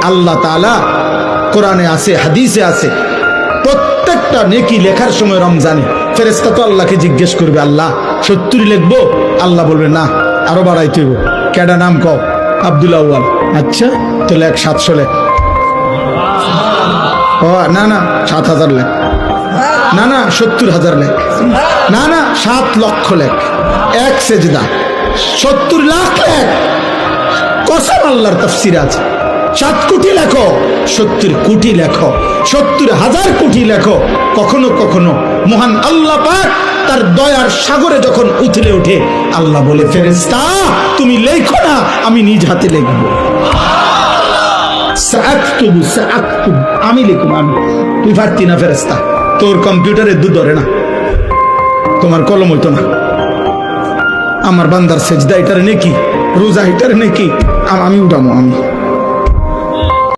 আল্লাহ তাআলা কোরআনে আছে, হাদিসে আছে, প্রত্যেকটা নেকি লেখার সময় রমজানে ফেরেশতা তো আল্লাহকে জিজ্ঞেস করবে, আল্লাহ 70 লিখবো? আল্লাহ বলবে না, আরো বাড়াইতে হইব। কেডা নাম কও? আব্দুল আউয়াল। আচ্ছা তো লেখ 700 লেখ। ও না না 7000 লেখ। না না 70,000 লেখ। না না 7 লক্ষ লেখ। এক সেজদা 70 লাখ লেখ। কসম আল্লাহর তাফসীর আছে। 7 কোটি লেখো, 70 কোটি লেখো, 70,000 কোটি লেখো। কখনো কখনো মহান আল্লাহ পাক তার দয়ার সাগরে যখন উথলে ওঠে, আল্লাহ বলে, ফেরেশতা তুমি লেখো না, আমি নিজ হাতে লিখবো। সাআকতুবু সাআকতুবু, আমি লিখব, আমি। তুই পারতি না ফেরেশতা, তোর কম্পিউটারে দুধ ধরে না, তোমার কলম হইতো না। আমার বান্দার সেজদা এটার নেকি, রোজা এটার নেকি, আমি উঠামো, আমি।